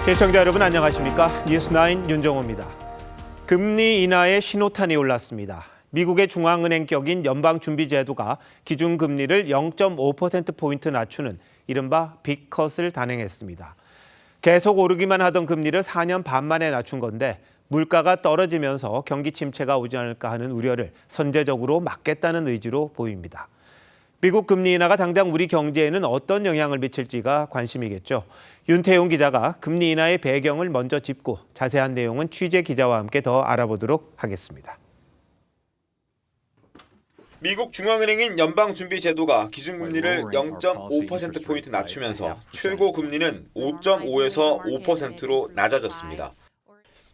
시청자 여러분 안녕하십니까? 뉴스9 윤정호입니다. 금리 인하의 신호탄이 올랐습니다. 미국의 중앙은행 격인 연방준비제도가 기준금리를 0.5%포인트 낮추는 이른바 빅컷을 단행했습니다. 계속 오르기만 하던 금리를 4년 반 만에 낮춘 건데 물가가 떨어지면서 경기 침체가 오지 않을까 하는 우려를 선제적으로 막겠다는 의지로 보입니다. 미국 금리 인하가 당장 우리 경제에는 어떤 영향을 미칠지가 관심이겠죠. 윤태용 기자가 금리 인하의 배경을 먼저 짚고 자세한 내용은 취재 기자와 함께 더 알아보도록 하겠습니다. 미국 중앙은행인 연방준비제도가 기준금리를 0.5%포인트 낮추면서 최고 금리는 5.5에서 5%로 낮아졌습니다.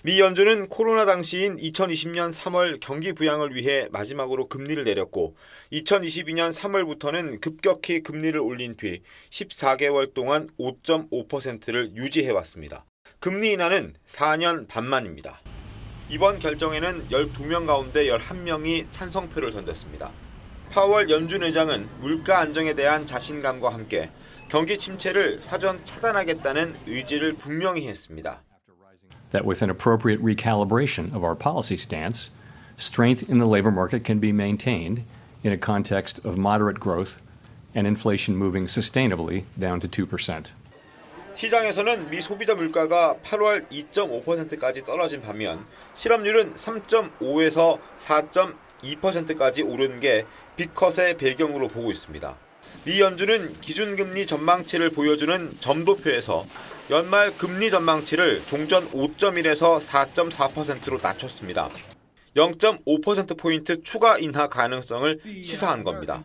미 연준은 코로나 당시인 2020년 3월 경기 부양을 위해 마지막으로 금리를 내렸고 2022년 3월부터는 급격히 금리를 올린 뒤 14개월 동안 5.5%를 유지해왔습니다. 금리 인하는 4년 반 만입니다. 이번 결정에는 12명 가운데 11명이 찬성표를 던졌습니다. 파월 연준 의장은 물가 안정에 대한 자신감과 함께 경기 침체를 사전 차단하겠다는 의지를 분명히 했습니다. That with an appropriate recalibration of our policy stance, strength in the labor market can be maintained in a context of moderate growth and inflation moving sustainably down to 2%. 시장에서는 미 소비자 물가가 8월 2.5%까지 떨어진 반면 실업률은 3.5에서 4.2%까지 오른 게 빅컷의 배경으로 보고 있습니다. 미 연준은 기준금리 전망치를 보여주는 점도표에서 연말 금리 전망치를 종전 5.1에서 4.4%로 낮췄습니다. 0.5%포인트 추가 인하 가능성을 시사한 겁니다.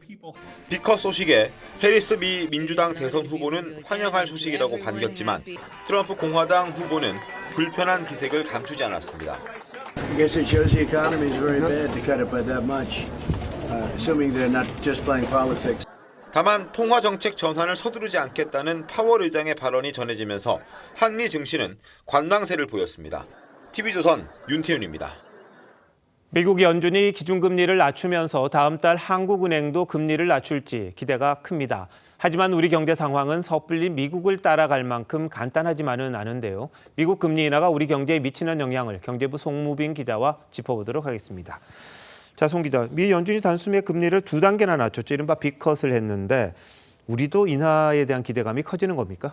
빅컷 소식에 해리스 미 민주당 대선 후보는 환영할 소식이라고 반겼지만 트럼프 공화당 후보는 불편한 기색을 감추지 않았습니다. I guess it shows the economy is very bad to cut it by that much, assuming they're not just playing politics. 다만 통화 정책 전환을 서두르지 않겠다는 파월 의장의 발언이 전해지면서 한미 증시는 관망세를 보였습니다. TV조선 윤태윤입니다. 미국 연준이 기준금리를 낮추면서 다음 달 한국은행도 금리를 낮출지 기대가 큽니다. 하지만 우리 경제 상황은 섣불리 미국을 따라갈 만큼 간단하지만은 않은데요. 미국 금리 인하가 우리 경제에 미치는 영향을 경제부 송무빈 기자와 짚어보도록 하겠습니다. 자, 송 기자, 미 연준이 단숨에 금리를 2단계나 낮췄죠. 이른바 빅컷을 했는데 우리도 인하에 대한 기대감이 커지는 겁니까?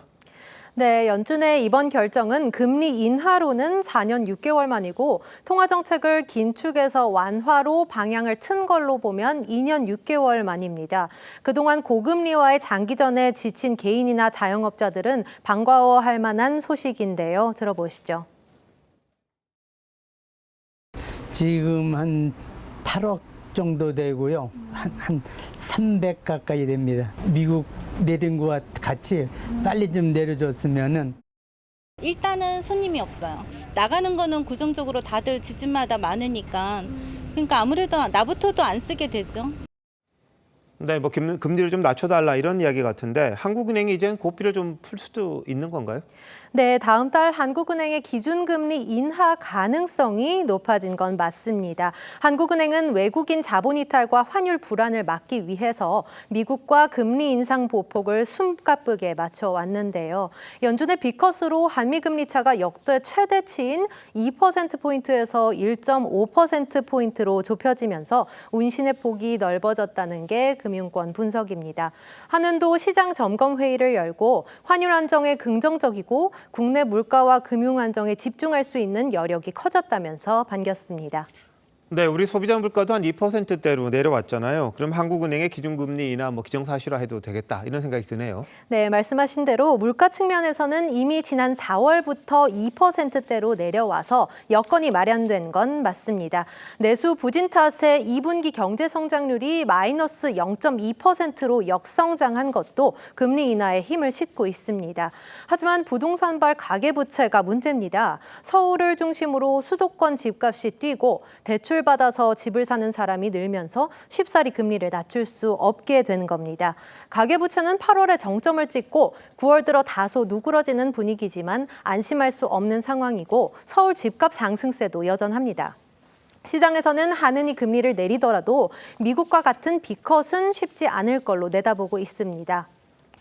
네, 연준의 이번 결정은 금리 인하로는 4년 6개월 만이고 통화정책을 긴축에서 완화로 방향을 튼 걸로 보면 2년 6개월 만입니다. 그동안 고금리와의 장기전에 지친 개인이나 자영업자들은 반가워할 만한 소식인데요. 들어보시죠. 지금 한 8억 정도 되고요. 한 300 가까이 됩니다. 미국 내린 것과 같이 빨리 좀 내려줬으면은. 일단은 손님이 없어요. 나가는 거는 고정적으로 다들 집집마다 많으니까 그러니까 아무래도 나부터도 안 쓰게 되죠. 네, 뭐 금리를 좀 낮춰달라 이런 이야기 같은데 한국은행이 이젠 고삐를 좀 풀 수도 있는 건가요? 네, 다음 달 한국은행의 기준금리 인하 가능성이 높아진 건 맞습니다. 한국은행은 외국인 자본 이탈과 환율 불안을 막기 위해서 미국과 금리 인상 보폭을 숨가쁘게 맞춰왔는데요. 연준의 빅컷으로 한미 금리 차가 역대 최대치인 2%포인트에서 1.5%포인트로 좁혀지면서 운신의 폭이 넓어졌다는 게 금융권 분석입니다. 한은도 시장 점검 회의를 열고 환율 안정에 긍정적이고 국내 물가와 금융 안정에 집중할 수 있는 여력이 커졌다면서 반겼습니다. 네, 우리 소비자 물가도 한 2%대로 내려왔잖아요. 그럼 한국은행의 기준금리 인하 기정사실화해도 되겠다 이런 생각이 드네요. 네, 말씀하신 대로 물가 측면에서는 이미 지난 4월부터 2%대로 내려와서 여건이 마련된 건 맞습니다. 내수 부진 탓에 2분기 경제 성장률이 마이너스 0.2%로 역성장한 것도 금리 인하에 힘을 싣고 있습니다. 하지만 부동산발 가계부채가 문제입니다. 서울을 중심으로 수도권 집값이 뛰고 대출 받아서 집을 사는 사람이 늘면서 쉽사리 금리를 낮출 수 없게 된 겁니다. 가계부채는 8월에 정점을 찍고 9월 들어 다소 누그러지는 분위기지만 안심할 수 없는 상황이고 서울 집값 상승세도 여전합니다. 시장에서는 한은이 금리를 내리더라도 미국과 같은 빅컷은 쉽지 않을 걸로 내다보고 있습니다.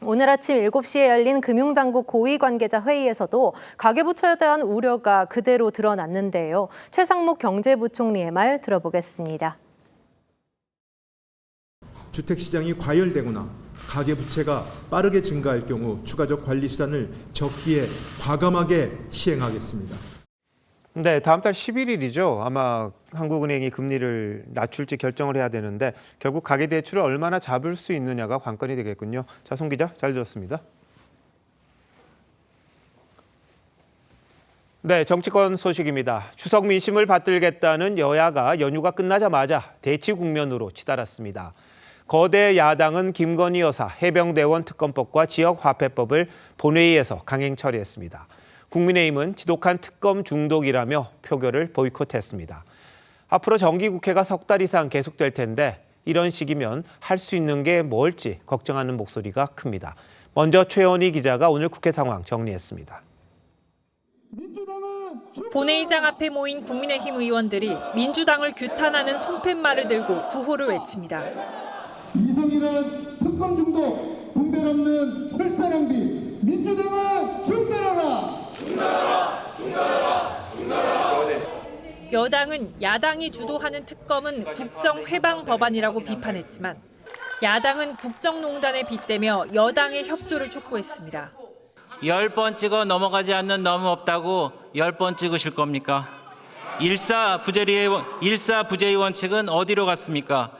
오늘 아침 7시에 열린 금융당국 고위 관계자 회의에서도 가계부채에 대한 우려가 그대로 드러났는데요. 최상목 경제부총리의 말 들어보겠습니다. 주택시장이 과열되거나 가계부채가 빠르게 증가할 경우 추가적 관리 수단을 적기에 과감하게 시행하겠습니다. 네, 다음 달 11일이죠. 아마 한국은행이 금리를 낮출지 결정을 해야 되는데 결국 가계대출을 얼마나 잡을 수 있느냐가 관건이 되겠군요. 자, 송 기자, 잘 들었습니다. 네, 정치권 소식입니다. 추석 민심을 받들겠다는 여야가 연휴가 끝나자마자 대치 국면으로 치달았습니다. 거대 야당은 김건희 여사 해병대원 특검법과 지역화폐법을 본회의에서 강행 처리했습니다. 국민의힘은 지독한 특검 중독이라며 표결을 보이콧했습니다. 앞으로 정기국회가 석 달 이상 계속될 텐데 이런 식이면 할 수 있는 게 뭘지 걱정하는 목소리가 큽니다. 먼저 최원희 기자가 오늘 국회 상황 정리했습니다. 본회의장 앞에 모인 국민의힘 의원들이 민주당을 규탄하는 손팻말을 들고 구호를 외칩니다. 이성이는 특검 중독, 분별 없는 혈사랑비, 민주당은 중단하라! 여당은 야당이 주도하는 특검은 국정회방 법안이라고 비판했지만 야당은 국정농단에 빗대며 여당의 협조를 촉구했습니다. 10번 찍어 넘어가지 않는 너무 없다고 10번 찍으실 겁니까? 일사 부재의 원칙은 어디로 갔습니까?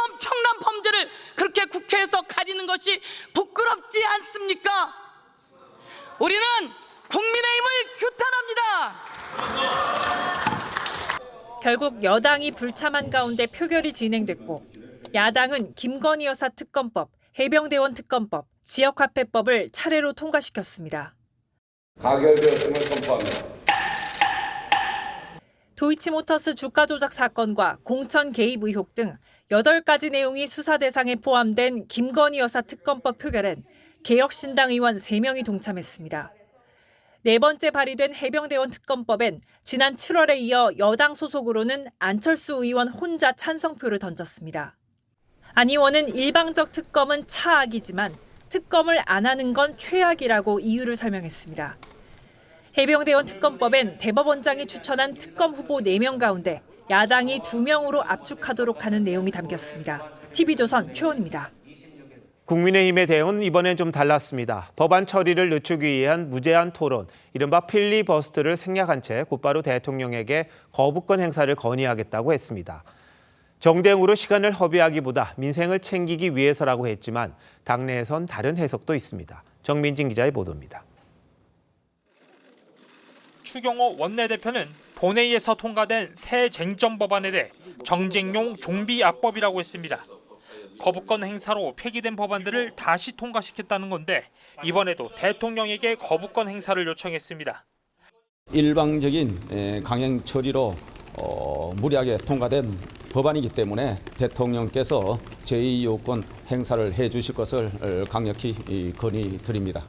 엄청난 범죄를 그렇게 국회에서 가리는 것이 부끄럽지 않습니까? 우리는 국민의힘을 규탄합니다. 결국 여당이 불참한 가운데 표결이 진행됐고 야당은 김건희 여사 특검법, 해병대원 특검법, 지역화폐법을 차례로 통과시켰습니다. 가결되었음을 선포합니다. 도이치모터스 주가 조작 사건과 공천 개입 의혹 등 8가지 내용이 수사 대상에 포함된 김건희 여사 특검법 표결엔 개혁신당 의원 3명이 동참했습니다. 네 번째 발의된 해병대원 특검법엔 지난 7월에 이어 여당 소속으로는 안철수 의원 혼자 찬성표를 던졌습니다. 안 의원은 일방적 특검은 차악이지만 특검을 안 하는 건 최악이라고 이유를 설명했습니다. 해병대원 특검법엔 대법원장이 추천한 특검 후보 4명 가운데 야당이 2명으로 압축하도록 하는 내용이 담겼습니다. TV조선 최원입니다. 국민의힘의 대응은 이번엔 좀 달랐습니다. 법안 처리를 늦추기 위한 무제한 토론, 이른바 필리버스트를 생략한 채 곧바로 대통령에게 거부권 행사를 건의하겠다고 했습니다. 정쟁으로 시간을 허비하기보다 민생을 챙기기 위해서라고 했지만 당내에선 다른 해석도 있습니다. 정민진 기자의 보도입니다. 추경호 원내대표는 본회의에서 통과된 새 쟁점 법안에 대해 정쟁용 좀비 압법이라고 했습니다. 거부권 행사로 폐기된 법안들을 다시 통과시켰다는 건데 이번에도 대통령에게 거부권 행사를 요청했습니다. 일방적인 강행 처리로 무리하게 통과된 법안이기 때문에 대통령께서 제2요건 행사를 해주실 것을 강력히 건의드립니다.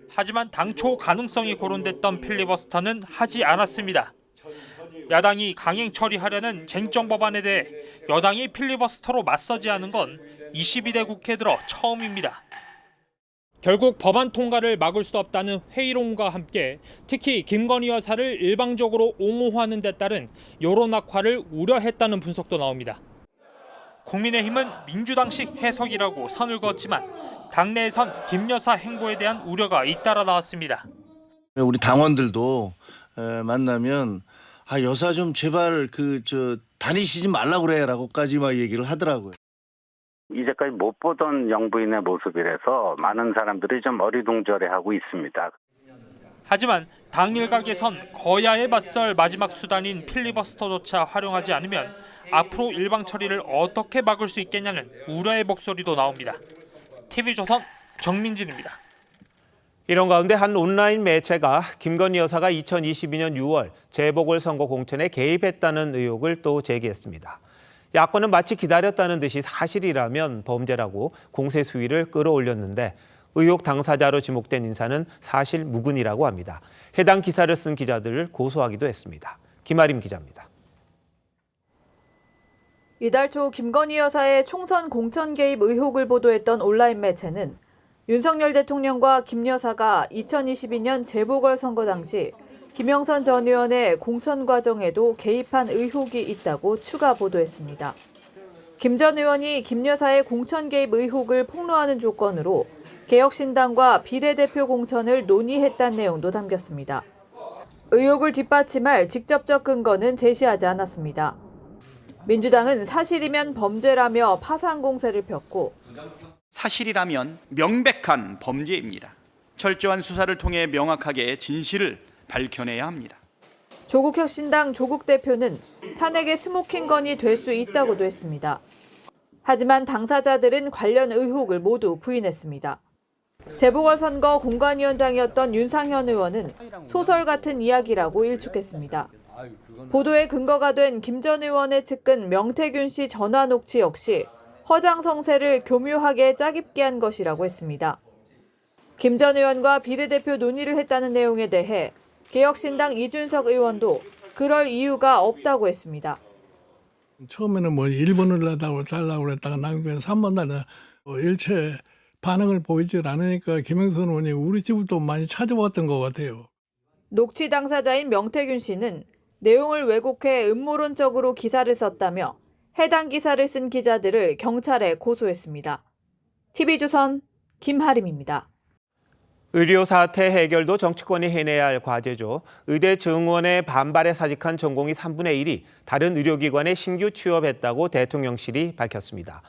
하지만 당초 가능성이 거론됐던 필리버스터는 하지 않았습니다. 야당이 강행 처리하려는 쟁점 법안에 대해 여당이 필리버스터로 맞서지 않은 건 22대 국회 들어 처음입니다. 결국 법안 통과를 막을 수 없다는 회의론과 함께 특히 김건희 여사를 일방적으로 옹호하는 데 따른 여론 악화를 우려했다는 분석도 나옵니다. 국민의힘은 민주당식 해석이라고 선을 그었지만 당내에선 김 여사 행보에 대한 우려가 잇따라 나왔습니다. 우리 당원들도 만나면 여사 좀 제발 다니시지 말라 그래라고까지 막 얘기를 하더라고요. 이제까지 못 보던 영부인의 모습이라서 많은 사람들이 좀 어리둥절해하고 있습니다. 하지만 당 일각에선 거야에 맞설 마지막 수단인 필리버스터조차 활용하지 않으면 앞으로 일방 처리를 어떻게 막을 수 있겠냐는 우려의 목소리도 나옵니다. TV조선 정민진입니다. 이런 가운데 한 온라인 매체가 김건희 여사가 2022년 6월 재보궐선거 공천에 개입했다는 의혹을 또 제기했습니다. 야권은 마치 기다렸다는 듯이 사실이라면 범죄라고 공세 수위를 끌어올렸는데 의혹 당사자로 지목된 인사는 사실 무근이라고 합니다. 해당 기사를 쓴 기자들을 고소하기도 했습니다. 김아림 기자입니다. 이달 초 김건희 여사의 총선 공천 개입 의혹을 보도했던 온라인 매체는 윤석열 대통령과 김 여사가 2022년 재보궐선거 당시 김영선 전 의원의 공천 과정에도 개입한 의혹이 있다고 추가 보도했습니다. 김 전 의원이 김 여사의 공천 개입 의혹을 폭로하는 조건으로 개혁신당과 비례대표 공천을 논의했다는 내용도 담겼습니다. 의혹을 뒷받침할 직접적 근거는 제시하지 않았습니다. 민주당은 사실이면 범죄라며 파상 공세를 폈고 사실이라면 명백한 범죄입니다. 철저한 수사를 통해 명확하게 진실을 밝혀내야 합니다. 조국 혁신당 조국 대표는 탄핵의 스모킹건이 될 수 있다고도 했습니다. 하지만 당사자들은 관련 의혹을 모두 부인했습니다. 재보궐선거 공관위원장이었던 윤상현 의원은 소설 같은 이야기라고 일축했습니다. 보도의 근거가 된 김 전 의원의 측근 명태균 씨 전화 녹취 역시 허장성세를 교묘하게 짜깁게 한 것이라고 했습니다. 김 전 의원과 비례대표 논의를 했다는 내용에 대해 개혁신당 이준석 의원도 그럴 이유가 없다고 했습니다. 처음에는 뭐 1번을 달라고 그랬다가 나중에 3번 달라 일체 반응을 보이지 않으니까 김영선 의원이 우리 집을 또 많이 찾아왔던 것 같아요. 녹취 당사자인 명태균 씨는 내용을 왜곡해 음모론적으로 기사를 썼다며 해당 기사를 쓴 기자들을 경찰에 고소했습니다. TV조선 김하림입니다. 의료 사태 해결도 정치권이 해내야 할 과제죠. 의대 증원에 반발해 사직한 전공의 3분의 1이 다른 의료기관에 신규 취업했다고 대통령실이 밝혔습니다.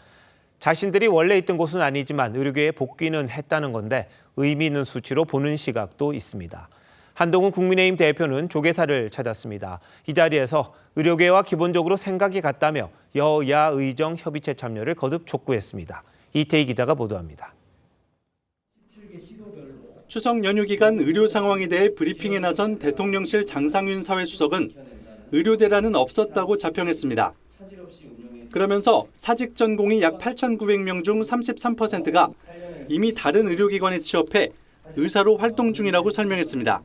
자신들이 원래 있던 곳은 아니지만 의료계에 복귀는 했다는 건데 의미 있는 수치로 보는 시각도 있습니다. 한동훈 국민의힘 대표는 조계사를 찾았습니다. 이 자리에서 의료계와 기본적으로 생각이 같다며 여야 의정 협의체 참여를 거듭 촉구했습니다. 이태희 기자가 보도합니다. 추석 연휴 기간 의료 상황에 대해 브리핑에 나선 대통령실 장상윤 사회수석은 의료대란은 없었다고 자평했습니다. 그러면서 사직 전공의 약 8,900명 중 33%가 이미 다른 의료기관에 취업해 의사로 활동 중이라고 설명했습니다.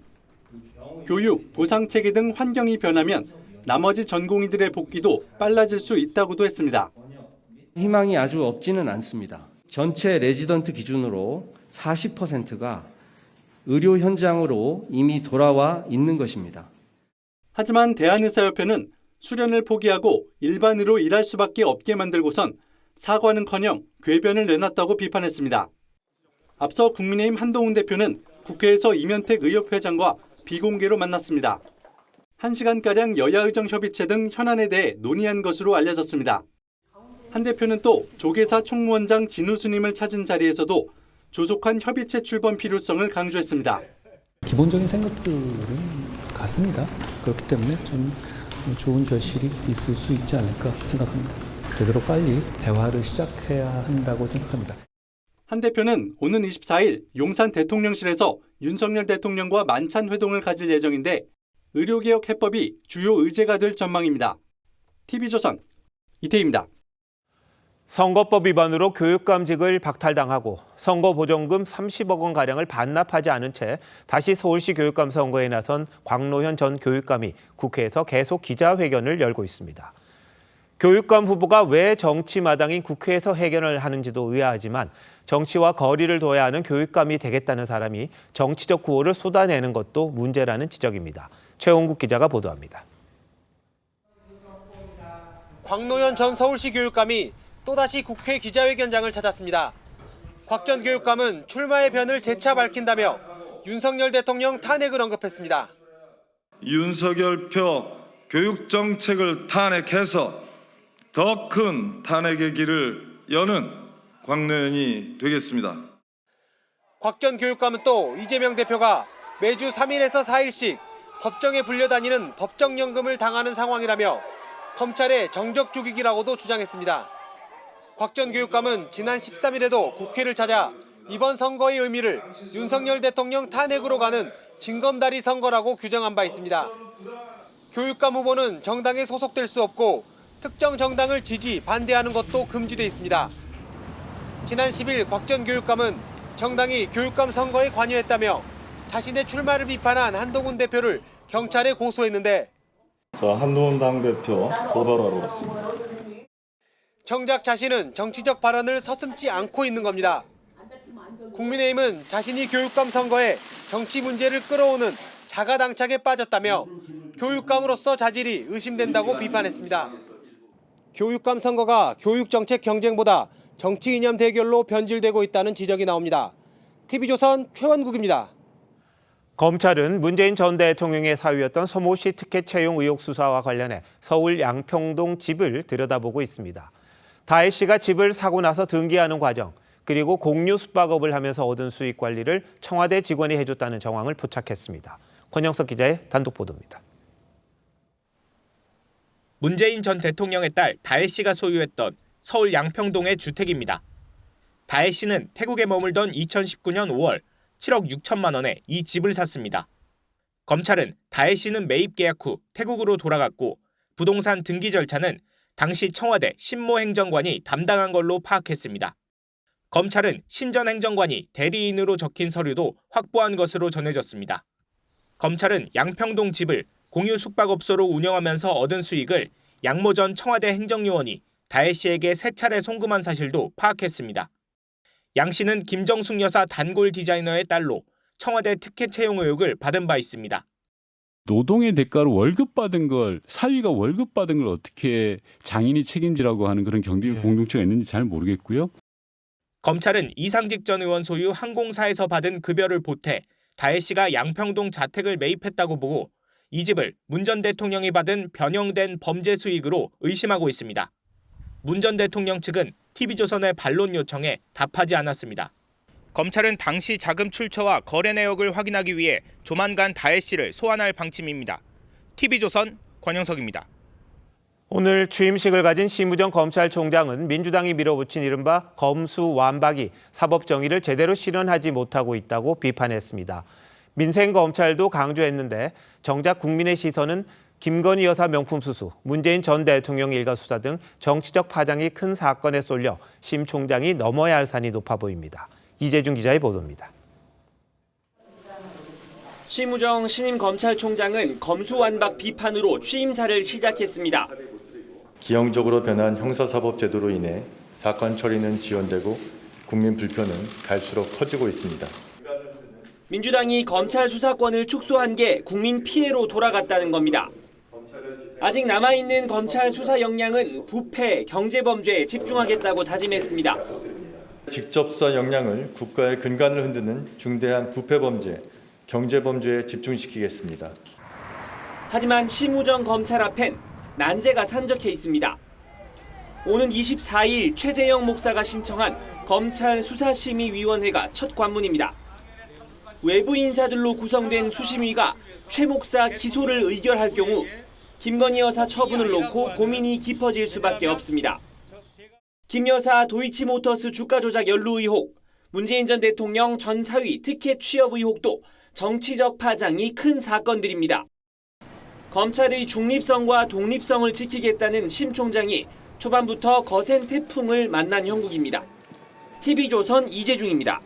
교육, 보상체계 등 환경이 변하면 나머지 전공의들의 복귀도 빨라질 수 있다고도 했습니다. 희망이 아주 없지는 않습니다. 전체 레지던트 기준으로 40%가 의료 현장으로 이미 돌아와 있는 것입니다. 하지만 대한의사협회는 수련을 포기하고 일반으로 일할 수밖에 없게 만들고선 사과는커녕 궤변을 내놨다고 비판했습니다. 앞서 국민의힘 한동훈 대표는 국회에서 이면택 의협회장과 비공개로 만났습니다. 1시간가량 여야의정협의체 등 현안에 대해 논의한 것으로 알려졌습니다. 한 대표는 또 조계사 총무원장 진우스님을 찾은 자리에서도 조속한 협의체 출범 필요성을 강조했습니다. 기본적인 생각들은 같습니다. 그렇기 때문에 좀 좋은 결실이 있을 수 있지 않을까 생각합니다. 되도록 빨리 대화를 시작해야 한다고 생각합니다. 한 대표는 오는 24일 용산 대통령실에서 윤석열 대통령과 만찬 회동을 가질 예정인데 의료개혁 해법이 주요 의제가 될 전망입니다. TV조선 이태희입니다. 선거법 위반으로 교육감직을 박탈당하고 선거보전금 30억 원가량을 반납하지 않은 채 다시 서울시 교육감 선거에 나선 광노현 전 교육감이 국회에서 계속 기자회견을 열고 있습니다. 교육감 후보가 왜 정치마당인 국회에서 회견을 하는지도 의아하지만 정치와 거리를 둬야 하는 교육감이 되겠다는 사람이 정치적 구호를 쏟아내는 것도 문제라는 지적입니다. 최홍국 기자가 보도합니다. 광노현 전 서울시 교육감이 또다시 국회 기자회견장을 찾았습니다. 곽 전 교육감은 출마의 변을 재차 밝힌다며 윤석열 대통령 탄핵을 언급했습니다. 윤석열표 교육정책을 탄핵해서 더 큰 탄핵의 길을 여는 광노현이 되겠습니다. 곽 전 교육감은 또 이재명 대표가 매주 3일에서 4일씩 법정에 불려다니는 법정연금을 당하는 상황이라며 검찰의 정적 죽이기라고도 주장했습니다. 곽 전 교육감은 지난 13일에도 국회를 찾아 이번 선거의 의미를 윤석열 대통령 탄핵으로 가는 징검다리 선거라고 규정한 바 있습니다. 교육감 후보는 정당에 소속될 수 없고 특정 정당을 지지, 반대하는 것도 금지돼 있습니다. 지난 10일 곽 전 교육감은 정당이 교육감 선거에 관여했다며 자신의 출마를 비판한 한동훈 대표를 경찰에 고소했는데 저 한동훈 당대표 고발하러 왔습니다. 정작 자신은 정치적 발언을 서슴지 않고 있는 겁니다. 국민의힘은 자신이 교육감 선거에 정치 문제를 끌어오는 자가당착에 빠졌다며 교육감으로서 자질이 의심된다고 비판했습니다. 교육감 선거가 교육정책 경쟁보다 정치 이념 대결로 변질되고 있다는 지적이 나옵니다. TV조선 최원국입니다. 검찰은 문재인 전 대통령의 사위였던 서모 씨 특혜 채용 의혹 수사와 관련해 서울 양평동 집을 들여다보고 있습니다. 다혜 씨가 집을 사고 나서 등기하는 과정, 그리고 공유 숙박업을 하면서 얻은 수익 관리를 청와대 직원이 해줬다는 정황을 포착했습니다. 권영석 기자의 단독 보도입니다. 문재인 전 대통령의 딸 다혜 씨가 소유했던 서울 양평동의 주택입니다. 다혜 씨는 태국에 머물던 2019년 5월 7억 6천만 원에 이 집을 샀습니다. 검찰은 다혜 씨는 매입 계약 후 태국으로 돌아갔고 부동산 등기 절차는 당시 청와대 신모 행정관이 담당한 걸로 파악했습니다. 검찰은 신 전 행정관이 대리인으로 적힌 서류도 확보한 것으로 전해졌습니다. 검찰은 양평동 집을 공유 숙박업소로 운영하면서 얻은 수익을 양모 전 청와대 행정요원이 다혜 씨에게 3차례 송금한 사실도 파악했습니다. 양 씨는 김정숙 여사 단골 디자이너의 딸로 청와대 특혜 채용 의혹을 받은 바 있습니다. 노동의 대가로 월급 받은 걸, 사위가 월급 받은 걸 어떻게 장인이 책임지라고 하는 그런 경비 공동체가 있는지 잘 모르겠고요. 검찰은 이상직 전 의원 소유 항공사에서 받은 급여를 보태 다혜 씨가 양평동 자택을 매입했다고 보고 이 집을 문 전 대통령이 받은 변형된 범죄 수익으로 의심하고 있습니다. 문 전 대통령 측은 TV조선의 반론 요청에 답하지 않았습니다. 검찰은 당시 자금 출처와 거래 내역을 확인하기 위해 조만간 다혜 씨를 소환할 방침입니다. TV조선 권영석입니다. 오늘 취임식을 가진 심우정 검찰총장은 민주당이 밀어붙인 이른바 검수완박이 사법정의를 제대로 실현하지 못하고 있다고 비판했습니다. 민생검찰도 강조했는데 정작 국민의 시선은 김건희 여사 명품 수수, 문재인 전 대통령 일가 수사 등 정치적 파장이 큰 사건에 쏠려 심 총장이 넘어야 할 산이 높아 보입니다. 이재준 기자의 보도입니다. 심우정 신임 검찰총장은 검수완박 비판으로 취임사를 시작했습니다. 기형적으로 변한 형사사법제도로 인해 사건 처리는 지연되고 국민 불편은 갈수록 커지고 있습니다. 민주당이 검찰 수사권을 축소한 게 국민 피해로 돌아갔다는 겁니다. 아직 남아있는 검찰 수사 역량은 부패, 경제범죄에 집중하겠다고 다짐했습니다. 직접 수사 역량을 국가의 근간을 흔드는 중대한 부패범죄, 경제범죄에 집중시키겠습니다. 하지만 심우정 검찰 앞엔 난제가 산적해 있습니다. 오는 24일 최재형 목사가 신청한 검찰 수사심의위원회가 첫 관문입니다. 외부 인사들로 구성된 수심위가 최 목사 기소를 의결할 경우 김건희 여사 처분을 놓고 고민이 깊어질 수밖에 없습니다. 김 여사 도이치모터스 주가 조작 연루 의혹, 문재인 전 대통령 전 사위 특혜 취업 의혹도 정치적 파장이 큰 사건들입니다. 검찰의 중립성과 독립성을 지키겠다는 심 총장이 초반부터 거센 태풍을 만난 형국입니다. TV조선 이재중입니다.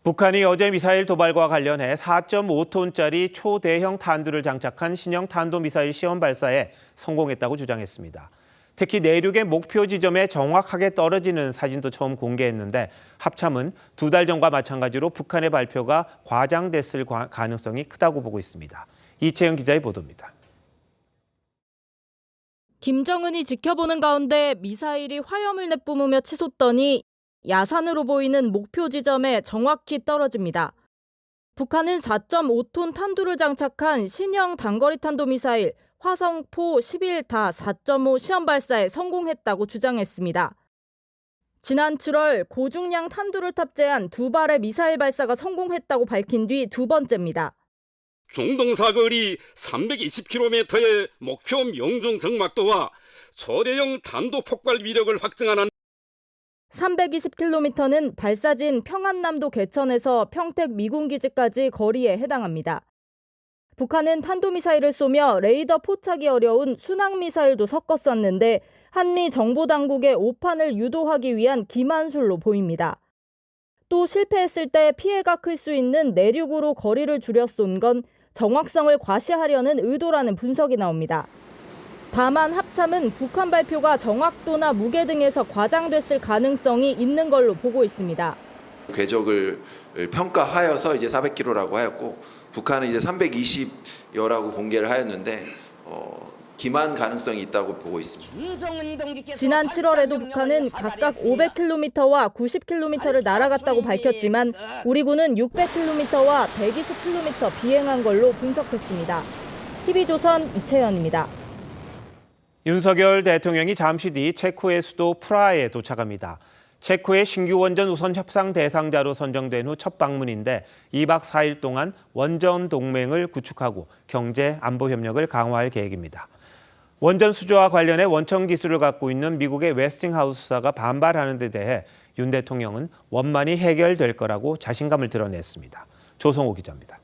북한이 어제 미사일 도발과 관련해 4.5톤짜리 초대형 탄두를 장착한 신형 탄도미사일 시험 발사에 성공했다고 주장했습니다. 특히 내륙의 목표 지점에 정확하게 떨어지는 사진도 처음 공개했는데 합참은 2달 전과 마찬가지로 북한의 발표가 과장됐을 가능성이 크다고 보고 있습니다. 이채영 기자의 보도입니다. 김정은이 지켜보는 가운데 미사일이 화염을 내뿜으며 치솟더니 야산으로 보이는 목표 지점에 정확히 떨어집니다. 북한은 4.5톤 탄두를 장착한 신형 단거리 탄도미사일 화성포 11다 4.5 시험 발사에 성공했다고 주장했습니다. 지난 7월 고중량 탄두를 탑재한 2발의 미사일 발사가 성공했다고 밝힌 뒤 두 번째입니다. 중동사거리 320km의 목표 명중 정막도와 초대형 탄도 폭발 위력을 확증하는 320km는 발사진 평안남도 개천에서 평택 미군기지까지 거리에 해당합니다. 북한은 탄도미사일을 쏘며 레이더 포착이 어려운 순항미사일도 섞어 쐈는데 한미 정보당국의 오판을 유도하기 위한 기만술로 보입니다. 또 실패했을 때 피해가 클 수 있는 내륙으로 거리를 줄여 쏜 건 정확성을 과시하려는 의도라는 분석이 나옵니다. 다만 합참은 북한 발표가 정확도나 무게 등에서 과장됐을 가능성이 있는 걸로 보고 있습니다. 궤적을 평가하여서 이제 400km라고 하였고 북한은 이제 320여라고 공개를 하였는데 기만 가능성이 있다고 보고 있습니다. 지난 7월에도 북한은 각각 500km와 90km를 날아갔다고 밝혔지만 우리 군은 600km와 120km 비행한 걸로 분석했습니다. TV조선 이채연입니다. 윤석열 대통령이 잠시 뒤 체코의 수도 프라하에 도착합니다. 체코의 신규 원전 우선 협상 대상자로 선정된 후 첫 방문인데 2박 4일 동안 원전 동맹을 구축하고 경제 안보 협력을 강화할 계획입니다. 원전 수주와 관련해 원천 기술을 갖고 있는 미국의 웨스팅하우스사가 반발하는 데 대해 윤 대통령은 원만히 해결될 거라고 자신감을 드러냈습니다. 조성호 기자입니다.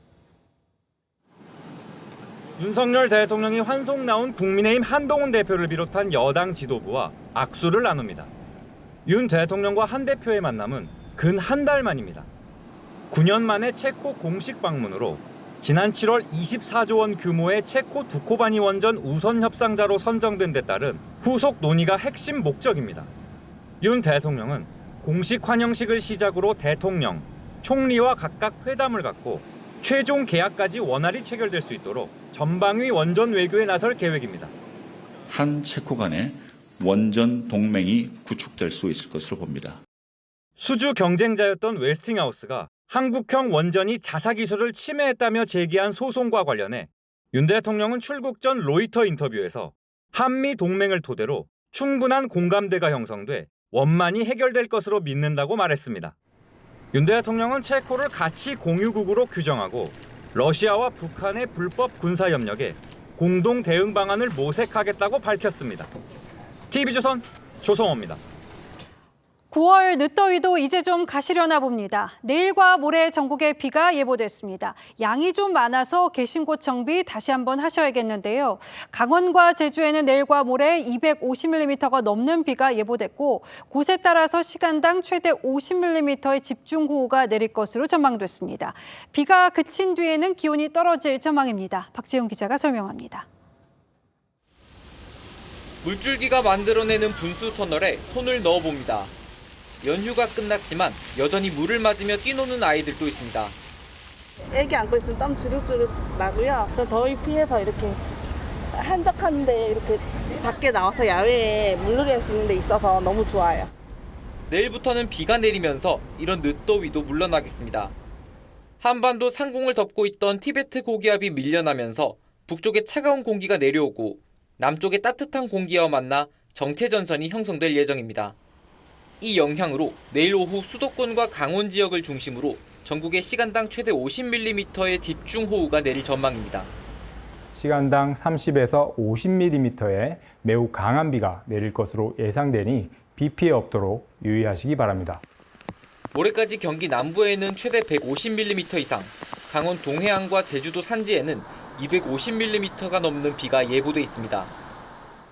윤석열 대통령이 환송 나온 국민의힘 한동훈 대표를 비롯한 여당 지도부와 악수를 나눕니다. 윤 대통령과 한 대표의 만남은 근 한 달 만입니다. 9년 만에 체코 공식 방문으로 지난 7월 24조 원 규모의 체코 두코바니 원전 우선 협상자로 선정된 데 따른 후속 논의가 핵심 목적입니다. 윤 대통령은 공식 환영식을 시작으로 대통령, 총리와 각각 회담을 갖고 최종 계약까지 원활히 체결될 수 있도록 전방위 원전 외교에 나설 계획입니다. 한 체코 간의 원전 동맹이 구축될 수 있을 것으로 봅니다. 수주 경쟁자였던 웨스팅하우스가 한국형 원전이 자사 기술을 침해했다며 제기한 소송과 관련해 윤 대통령은 출국 전 로이터 인터뷰에서 한미 동맹을 토대로 충분한 공감대가 형성돼 원만히 해결될 것으로 믿는다고 말했습니다. 윤 대통령은 체코를 가치 공유국으로 규정하고 러시아와 북한의 불법 군사협력에 공동 대응 방안을 모색하겠다고 밝혔습니다. TV조선 조성호입니다. 9월 늦더위도 이제 좀 가시려나 봅니다. 내일과 모레 전국에 비가 예보됐습니다. 양이 좀 많아서 계신 곳 정비 다시 한번 하셔야겠는데요. 강원과 제주에는 내일과 모레 250mm가 넘는 비가 예보됐고 곳에 따라서 시간당 최대 50mm의 집중호우가 내릴 것으로 전망됐습니다. 비가 그친 뒤에는 기온이 떨어질 전망입니다. 박지훈 기자가 설명합니다. 물줄기가 만들어내는 분수 터널에 손을 넣어봅니다. 연휴가 끝났지만 여전히 물을 맞으며 뛰노는 아이들도 있습니다. 애기 안고 있으면 땀 주룩주룩 나고요. 더위 피해서 이렇게 한적한데 이렇게 밖에 나와서 야외에 물놀이 할 수 있는 데 있어서 너무 좋아요. 내일부터는 비가 내리면서 이런 늦더위도 물러나겠습니다. 한반도 상공을 덮고 있던 티베트 고기압이 밀려나면서 북쪽에 차가운 공기가 내려오고 남쪽에 따뜻한 공기와 만나 정체전선이 형성될 예정입니다. 이 영향으로 내일 오후 수도권과 강원 지역을 중심으로 전국에 시간당 최대 50mm의 집중호우가 내릴 전망입니다. 시간당 30에서 50mm의 매우 강한 비가 내릴 것으로 예상되니 비 피해 없도록 유의하시기 바랍니다. 모레까지 경기 남부에는 최대 150mm 이상, 강원 동해안과 제주도 산지에는 250mm가 넘는 비가 예보돼 있습니다.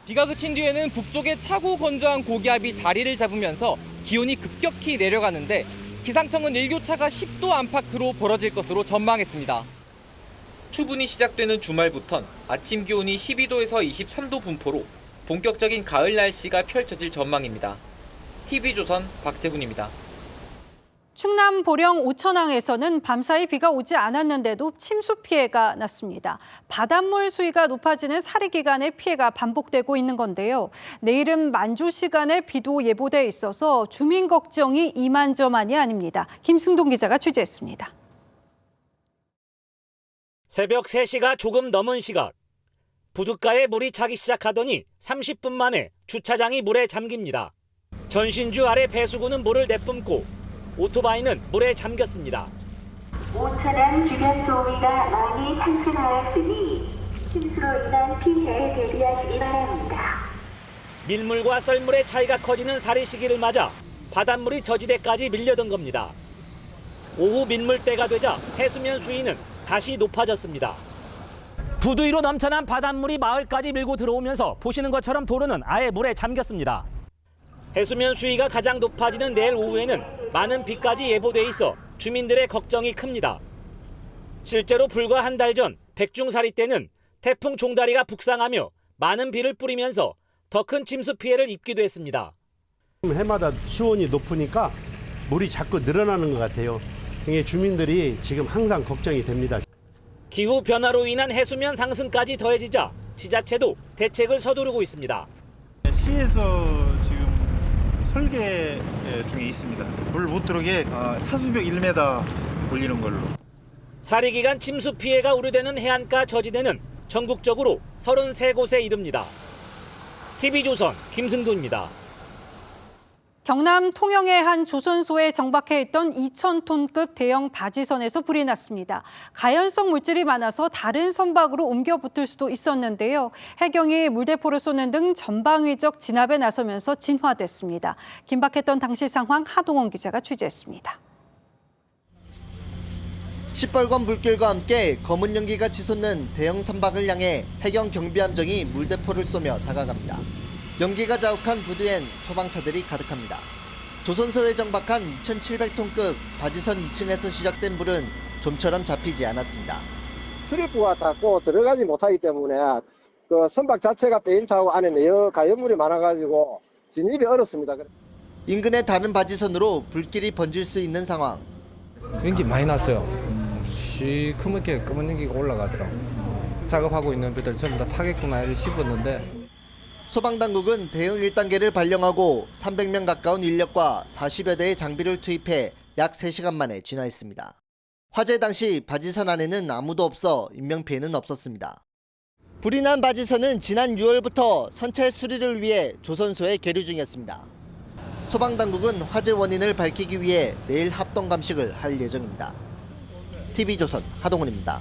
비가 그친 뒤에는 북쪽에 차고 건조한 고기압이 자리를 잡으면서 기온이 급격히 내려가는데 기상청은 일교차가 10도 안팎으로 벌어질 것으로 전망했습니다. 추분이 시작되는 주말부턴 아침 기온이 12도에서 23도 분포로 본격적인 가을 날씨가 펼쳐질 전망입니다. TV조선 박재훈입니다. 충남 보령 오천항에서는 밤사이 비가 오지 않았는데도 침수 피해가 났습니다. 바닷물 수위가 높아지는 사리 기간에 피해가 반복되고 있는 건데요. 내일은 만조 시간에 비도 예보돼 있어서 주민 걱정이 이만저만이 아닙니다. 김승동 기자가 취재했습니다. 새벽 3시가 조금 넘은 시각. 부둣가에 물이 차기 시작하더니 30분 만에 주차장이 물에 잠깁니다. 전신주 아래 배수구는 물을 내뿜고 오토바이는 물에 잠겼습니다. 오천항 주변 소위가 많이 상승하였으니 침수로 인한 피해에 대비하시기 바랍니다. 밀물과 썰물의 차이가 커지는 사리 시기를 맞아 바닷물이 저지대까지 밀려든 겁니다. 오후 민물때가 되자 해수면 수위는 다시 높아졌습니다. 부두 위로 넘쳐난 바닷물이 마을까지 밀고 들어오면서 보시는 것처럼 도로는 아예 물에 잠겼습니다. 해수면 수위가 가장 높아지는 내일 오후에는 많은 비까지 예보돼 있어 주민들의 걱정이 큽니다. 실제로 불과 한 달 전 백중사리 때는 태풍 종다리가 북상하며 많은 비를 뿌리면서 더 큰 침수 피해를 입기도 했습니다. 해마다 수온이 높으니까 물이 자꾸 늘어나는 것 같아요. 주민들이 지금 항상 걱정이 됩니다. 기후 변화로 인한 해수면 상승까지 더해지자 지자체도 대책을 서두르고 있습니다. 시에서 지금 설계 중에 있습니다. 물 못 들어오게 차수벽 1m 올리는 걸로. 사리기간 침수 피해가 우려되는 해안가 저지대는 전국적으로 33곳에 이릅니다. TV조선 김승두입니다. 경남 통영의 한 조선소에 정박해 있던 2,000톤급 대형 바지선에서 불이 났습니다. 가연성 물질이 많아서 다른 선박으로 옮겨 붙을 수도 있었는데요. 해경이 물대포를 쏘는 등 전방위적 진압에 나서면서 진화됐습니다. 긴박했던 당시 상황 하동원 기자가 취재했습니다. 시뻘건 물길과 함께 검은 연기가 치솟는 대형 선박을 향해 해경 경비함정이 물대포를 쏘며 다가갑니다. 연기가 자욱한 부두엔 소방차들이 가득합니다. 조선소에 정박한 2,700톤급 바지선 2층에서 시작된 불은 좀처럼 잡히지 않았습니다. 출입구가 자꾸 들어가지 못하기 때문에 그 선박 자체가 페인트하고 안에 가연물이 많아가지고 진입이 어렵습니다. 인근의 다른 바지선으로 불길이 번질 수 있는 상황. 연기 많이 났어요. 시커멓게 검은 연기가 올라가더라고요. 작업하고 있는 배들 전부 다 타겠구나 싶었는데 소방당국은 대응 1단계를 발령하고 300명 가까운 인력과 40여 대의 장비를 투입해 약 3시간 만에 진화했습니다. 화재 당시 바지선 안에는 아무도 없어 인명피해는 없었습니다. 불이 난 바지선은 지난 6월부터 선체 수리를 위해 조선소에 계류 중이었습니다. 소방당국은 화재 원인을 밝히기 위해 내일 합동 감식을 할 예정입니다. TV조선 하동훈입니다.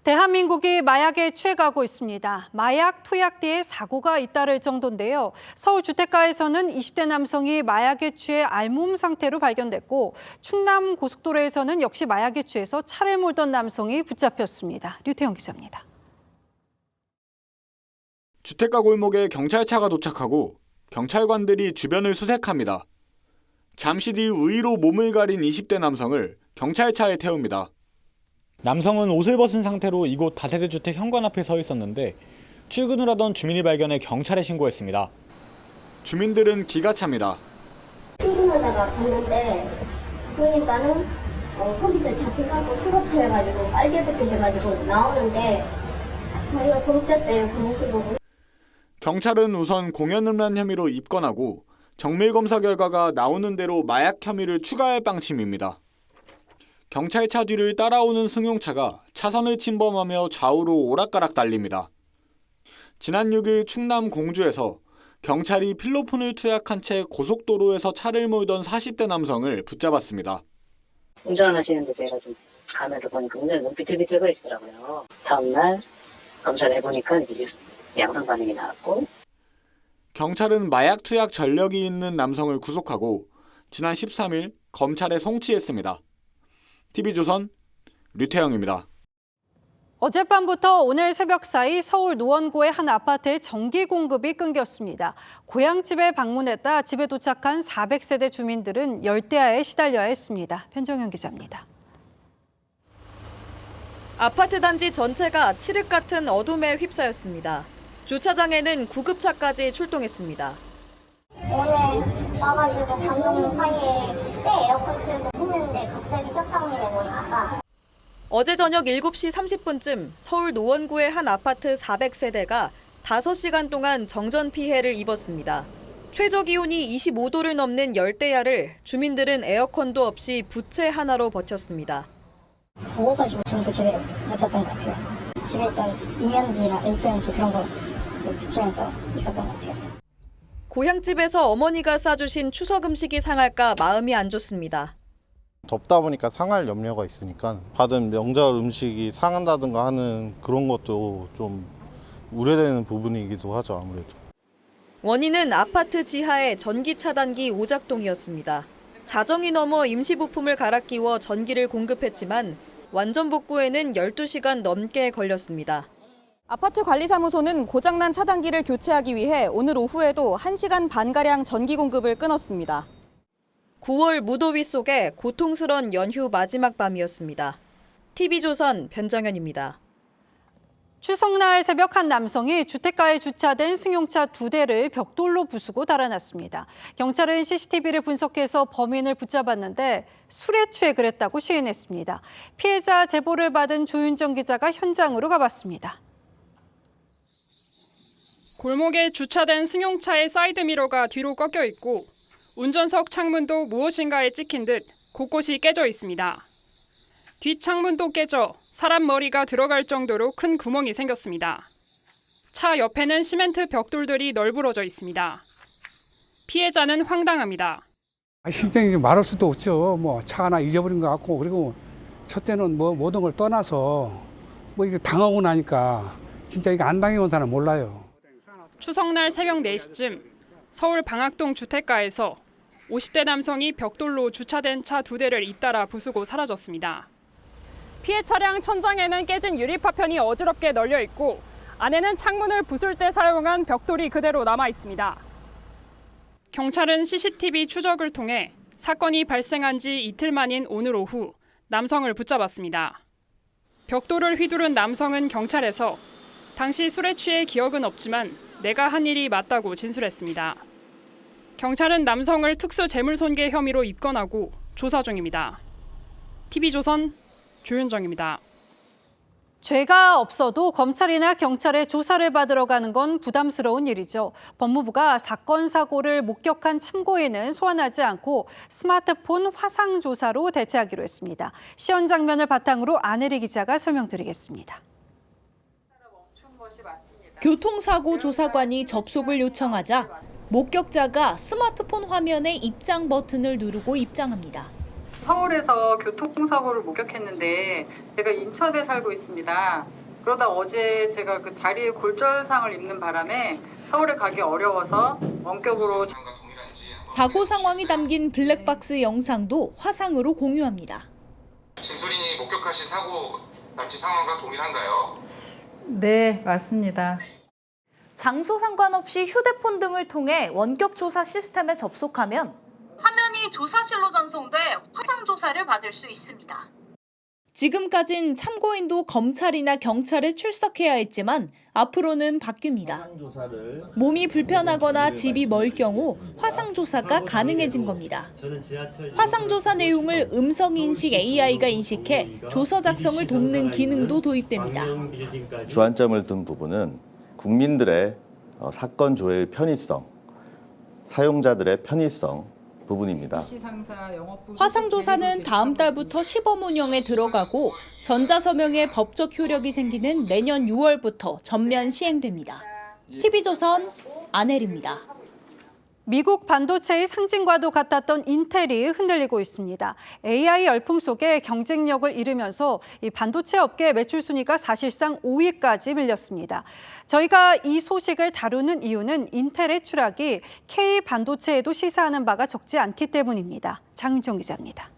대한민국이 마약에 취해가고 있습니다. 마약 투약뒤에 사고가 잇따를 정도인데요. 서울 주택가에서는 20대 남성이 마약에 취해 알몸 상태로 발견됐고 충남 고속도로에서는 역시 마약에 취해서 차를 몰던 남성이 붙잡혔습니다. 류태영 기자입니다. 주택가 골목에 경찰차가 도착하고 경찰관들이 주변을 수색합니다. 잠시 뒤 의로 몸을 가린 20대 남성을 경찰차에 태웁니다. 남성은 옷을 벗은 상태로 이곳 다세대 주택 현관 앞에 서 있었는데 출근을 하던 주민이 발견해 경찰에 신고했습니다. 주민들은 기가 찹니다. 출근하다가 봤는데 보니까는 거기서 잡혀가고 수갑채해가지고 빨개 벗겨져가지고 나오는데 저희가 공짜대요 그런 식으로. 경찰은 우선 공연음란 혐의로 입건하고 정밀검사 결과가 나오는 대로 마약 혐의를 추가할 방침입니다. 경찰차 뒤를 따라오는 승용차가 차선을 침범하며 좌우로 오락가락 달립니다. 지난 6일 충남 공주에서 경찰이 필로폰을 투약한 채 고속도로에서 차를 몰던 40대 남성을 붙잡았습니다. 운전을 하시는데 제가 좀 가면서 보니까 운전이 너무 비틀비틀거리시더라고요. 다음날 검사를 해보니까 이제 양성 반응이 나왔고. 경찰은 마약 투약 전력이 있는 남성을 구속하고 지난 13일 검찰에 송치했습니다. TV조선 류태영입니다. 어젯밤부터 오늘 새벽 사이 서울 노원구의 한 아파트의 전기 공급이 끊겼습니다. 고향집에 방문했다 집에 도착한 400세대 주민들은 열대야에 시달려야 했습니다. 변정현 기자입니다. 아파트 단지 전체가 칠흑 같은 어둠에 휩싸였습니다. 주차장에는 구급차까지 출동했습니다. 오늘 와가지고 방금 사이에 때 에어컨 틀고 했는데 갑자기 셧다운이 되니까. 어제 저녁 7시 30분쯤 서울 노원구의 한 아파트 400세대가 5시간 동안 정전 피해를 입었습니다. 최저 기온이 25도를 넘는 열대야를 주민들은 에어컨도 없이 부채 하나로 버텼습니다. 더워가지고 잠도 제대로 못 잤던 것 같아요. 집에 있던 이면지나 A4용지 그런 거 붙이면서 있었던 것 같아요. 고향집에서 어머니가 싸주신 추석 음식이 상할까 마음이 안 좋습니다. 덥다 보니까 상할 염려가 있으니까 받은 명절 음식이 상한다든가 하는 그런 것도 좀 우려되는 부분이기도 하죠, 아무래도. 원인은 아파트 지하의 전기 차단기 오작동이었습니다. 자정이 넘어 임시 부품을 갈아 끼워 전기를 공급했지만 완전 복구에는 12시간 넘게 걸렸습니다. 아파트 관리사무소는 고장난 차단기를 교체하기 위해 오늘 오후에도 1시간 반가량 전기 공급을 끊었습니다. 9월 무더위 속에 고통스런 연휴 마지막 밤이었습니다. TV조선 변정현입니다. 추석날 새벽 한 남성이 주택가에 주차된 승용차 2대를 벽돌로 부수고 달아났습니다. 경찰은 CCTV를 분석해서 범인을 붙잡았는데 술에 취해 그랬다고 시인했습니다. 피해자 제보를 받은 조윤정 기자가 현장으로 가봤습니다. 골목에 주차된 승용차의 사이드미러가 뒤로 꺾여 있고 운전석 창문도 무엇인가에 찍힌 듯 곳곳이 깨져 있습니다. 뒷창문도 깨져 사람 머리가 들어갈 정도로 큰 구멍이 생겼습니다. 차 옆에는 시멘트 벽돌들이 널브러져 있습니다. 피해자는 황당합니다. 심정이 말할 수도 없죠. 뭐 차 하나 잊어버린 것 같고, 그리고 첫째는 뭐 모든 걸 떠나서 뭐 이게 당하고 나니까 진짜 이거 안 당해본 사람 몰라요. 추석날 새벽 4시쯤 서울 방학동 주택가에서 50대 남성이 벽돌로 주차된 차 2대를 잇따라 부수고 사라졌습니다. 피해 차량 천장에는 깨진 유리 파편이 어지럽게 널려 있고 안에는 창문을 부술 때 사용한 벽돌이 그대로 남아 있습니다. 경찰은 CCTV 추적을 통해 사건이 발생한 지 이틀 만인 오늘 오후 남성을 붙잡았습니다. 벽돌을 휘두른 남성은 경찰에서 당시 술에 취해 기억은 없지만 내가 한 일이 맞다고 진술했습니다. 경찰은 남성을 특수재물손괴 혐의로 입건하고 조사 중입니다. TV조선 조윤정입니다. 죄가 없어도 검찰이나 경찰의 조사를 받으러 가는 건 부담스러운 일이죠. 법무부가 사건 사고를 목격한 참고인은 소환하지 않고 스마트폰 화상 조사로 대체하기로 했습니다. 시연 장면을 바탕으로 안혜리 기자가 설명드리겠습니다. 교통사고 조사관이 접속을 요청하자 목격자가 스마트폰 화면에 입장 버튼을 누르고 입장합니다. 서울에서 교통사고를 목격했는데 제가 인천에 살고 있습니다. 그러다 어제 제가 그 다리에 골절상을 입는 바람에 서울에 가기 어려워서 원격으로 사고 상황이 담긴 블랙박스 영상도 화상으로 공유합니다. 진솔인이 목격하신 사고 당시 상황과 동일한가요? 네, 맞습니다. 장소 상관없이 휴대폰 등을 통해 원격 조사 시스템에 접속하면 화면이 조사실로 전송돼 화상 조사를 받을 수 있습니다. 지금까진 참고인도 검찰이나 경찰에 출석해야 했지만 앞으로는 바뀝니다. 몸이 불편하거나 집이 멀 경우 화상조사가 가능해진 겁니다. 화상조사 내용을 음성인식 AI가 인식해 조서 작성을 돕는 기능도 도입됩니다. 주안점을 둔 부분은 국민들의 사건 조회의 편의성, 사용자들의 편의성 부분입니다. 화상조사는 다음 달부터 시범 운영에 들어가고 전자서명의 법적 효력이 생기는 내년 6월부터 전면 시행됩니다. TV조선 안혜리입니다. 미국 반도체의 상징과도 같았던 인텔이 흔들리고 있습니다. AI 열풍 속에 경쟁력을 잃으면서 이 반도체 업계 매출 순위가 사실상 5위까지 밀렸습니다. 저희가 이 소식을 다루는 이유는 인텔의 추락이 K 반도체에도 시사하는 바가 적지 않기 때문입니다. 장윤정 기자입니다.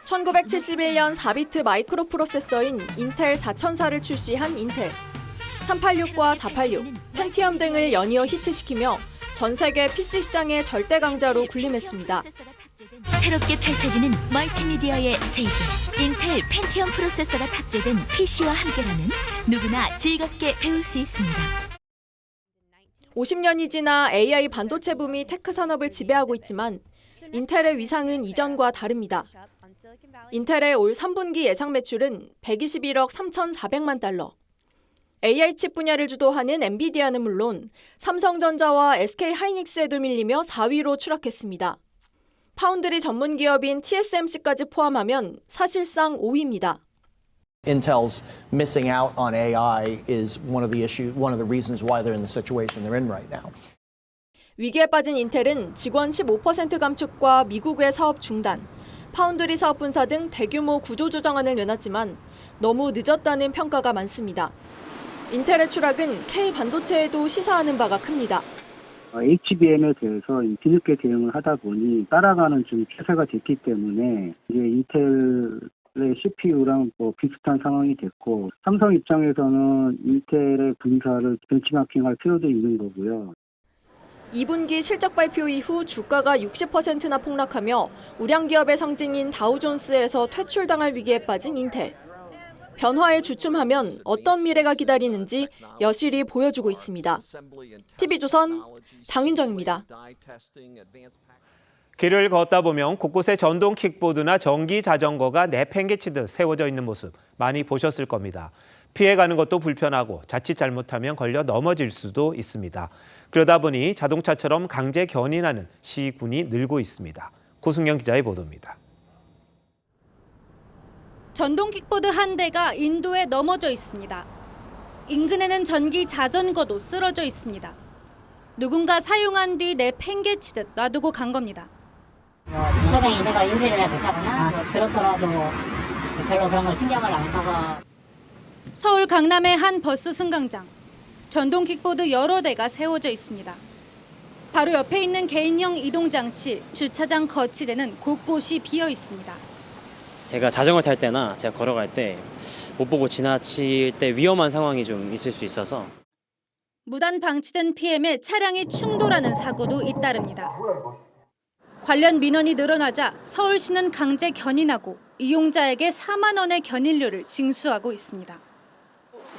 1971년 4비트 마이크로 프로세서인 인텔 4000사를 출시한 인텔. 386과 486, 펜티엄 등을 연이어 히트시키며 전 세계 PC 시장의 절대 강자로 군림했습니다. 새롭게 펼쳐지는 멀티미디어의 세계. 인텔 펜티엄 프로세서가 탑재된 PC와 함께라면 누구나 즐겁게 배울 수 있습니다. 50년이 지나 AI 반도체 붐이 테크 산업을 지배하고 있지만 인텔의 위상은 이전과 다릅니다. 인텔의 올 3분기 예상 매출은 121억 3,400만 달러. AI 칩 분야를 주도하는 엔비디아는 물론 삼성전자와 SK하이닉스에도 밀리며 4위로 추락했습니다. 파운드리 전문 기업인 TSMC까지 포함하면 사실상 5위입니다. Intel's missing out on AI is one of the reasons why they're in the situation they're in right now. 위기에 빠진 인텔은 직원 15% 감축과 미국의 사업 중단, 파운드리 사업 분사 등 대규모 구조조정안을 내놨지만 너무 늦었다는 평가가 많습니다. 인텔의 추락은 K 반도체에도 시사하는 바가 큽니다. HBM에 대해서 뒤늦게 대응을 하다 보니 따라가는 좀 추세가 됐기 때문에 이제 인텔의 CPU랑 비슷한 상황이 됐고 삼성 입장에서는 인텔의 분사를 벤치마킹할 필요도 있는 거고요. 2분기 실적 발표 이후 주가가 60%나 폭락하며 우량 기업의 상징인 다우존스에서 퇴출당할 위기에 빠진 인텔. 변화에 주춤하면 어떤 미래가 기다리는지 여실히 보여주고 있습니다. TV조선 장윤정입니다. 길을 걷다 보면 곳곳에 전동 킥보드나 전기 자전거가 내팽개치듯 세워져 있는 모습 많이 보셨을 겁니다. 피해가는 것도 불편하고 자칫 잘못하면 걸려 넘어질 수도 있습니다. 그러다 보니 자동차처럼 강제 견인하는 시군이 늘고 있습니다. 고승영 기자의 보도입니다. 전동 킥보드 한 대가 인도에 넘어져 있습니다. 인근에는 전기 자전거도 쓰러져 있습니다. 누군가 사용한 뒤 내팽개치듯 놔두고 간 겁니다. 주차장에 있는 걸 인지를 잘 못하거나 들었더라도 별로 그런 걸 신경을 안 써서. 서울 강남의 한 버스 승강장. 전동 킥보드 여러 대가 세워져 있습니다. 바로 옆에 있는 개인형 이동장치, 주차장 거치대는 곳곳이 비어 있습니다. 제가 자전거 탈 때나 제가 걸어갈 때 못 보고 지나칠 때 위험한 상황이 좀 있을 수 있어서. 무단 방치된 PM에 차량이 충돌하는 사고도 잇따릅니다. 관련 민원이 늘어나자 서울시는 강제 견인하고 이용자에게 4만 원의 견인료를 징수하고 있습니다.